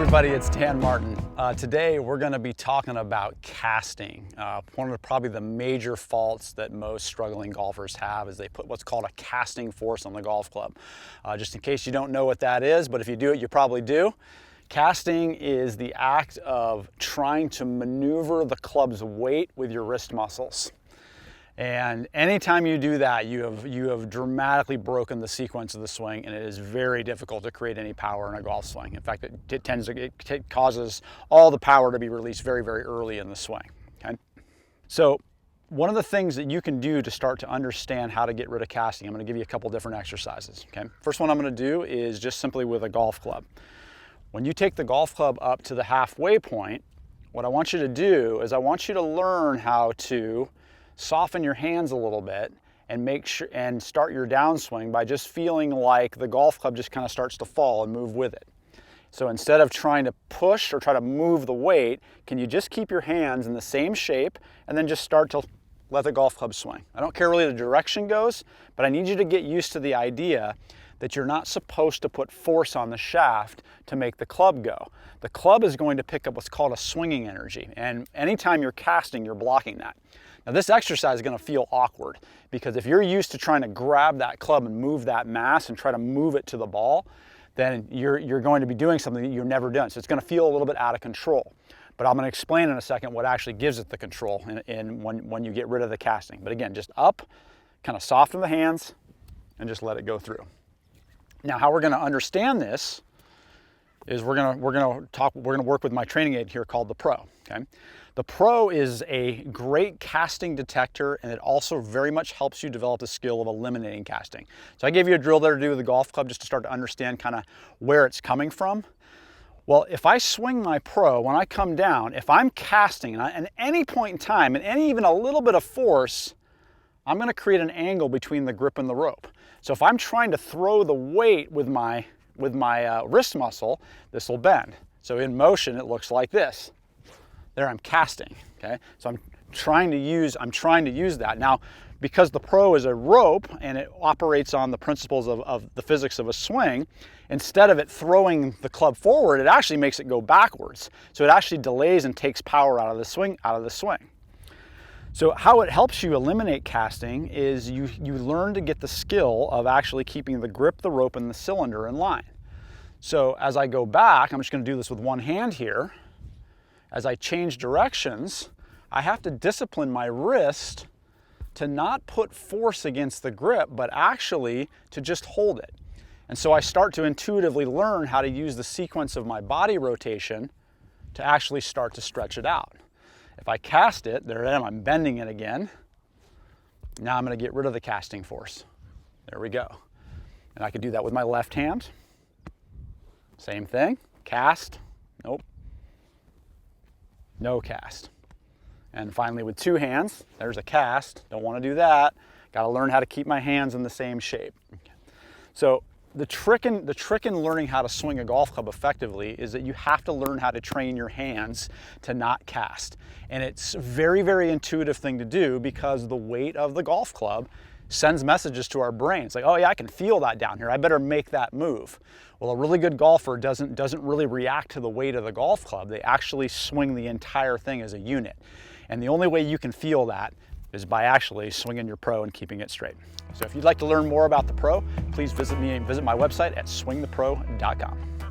everybody, it's Dan Martin. Today we're going to be talking about casting. One of probably the major faults that most struggling golfers have is they put what's called a casting force on the golf club. Just in case you don't know what that is, but if you do it, you probably do. Casting is the act of trying to maneuver the club's weight with your wrist muscles. And anytime you do that, you have dramatically broken the sequence of the swing, and it is very difficult to create any power in a golf swing. In fact, it causes all the power to be released very, very early in the swing. Okay? So one of the things that you can do to start to understand how to get rid of casting, I'm going to give you a couple different exercises. Okay? First one I'm going to do is just simply with a golf club. When you take the golf club up to the halfway point, what I want you to do is I want you to learn how to soften your hands a little bit and start your downswing by just feeling like the golf club just kind of starts to fall and move with it. So instead of trying to push or try to move the weight, can you just keep your hands in the same shape and then just start to let the golf club swing? I don't care really the direction goes, but I need you to get used to the idea that you're not supposed to put force on the shaft to make the club go. The club is going to pick up what's called a swinging energy, and anytime you're casting, you're blocking that. Now this exercise is going to feel awkward because if you're used to trying to grab that club and move that mass and try to move it to the ball, then you're going to be doing something that you've never done. So it's going to feel a little bit out of control. But I'm going to explain in a second what actually gives it the control when you get rid of the casting. But again, just up, kind of soften the hands, and just let it go through. Now how we're going to understand this is we're going to work with my training aid here called the Pro. Okay? The Pro is a great casting detector, and it also very much helps you develop the skill of eliminating casting. So I gave you a drill there to do with the golf club just to start to understand kind of where it's coming from. Well, if I swing my Pro, when I come down, if I'm casting and at any point in time, and any even a little bit of force, I'm going to create an angle between the grip and the rope. So if I'm trying to throw the weight with my wrist muscle, this will bend. So in motion, it looks like this. There I'm casting, okay? So I'm trying to use that. Now, because the Pro is a rope and it operates on the principles of the physics of a swing, instead of it throwing the club forward, it actually makes it go backwards. So it actually delays and takes power out of the swing. So how it helps you eliminate casting is you learn to get the skill of actually keeping the grip, the rope, and the cylinder in line. So as I go back, I'm just going to do this with one hand here. As I change directions, I have to discipline my wrist to not put force against the grip, but actually to just hold it. And so I start to intuitively learn how to use the sequence of my body rotation to actually start to stretch it out. If I cast it, there I am, I'm bending it again. Now I'm going to get rid of the casting force. There we go. And I could do that with my left hand. Same thing, cast, nope. No cast. And finally with two hands, there's a cast. Don't want to do that. Got to learn how to keep my hands in the same shape. Okay. So the trick in learning how to swing a golf club effectively is that you have to learn how to train your hands to not cast. And it's a very, very intuitive thing to do because the weight of the golf club sends messages to our brain. It's like, oh yeah, I can feel that down here. I better make that move. Well, a really good golfer doesn't really react to the weight of the golf club. They actually swing the entire thing as a unit. And the only way you can feel that is by actually swinging your Pro and keeping it straight. So if you'd like to learn more about the Pro, please visit my website at swingthepro.com.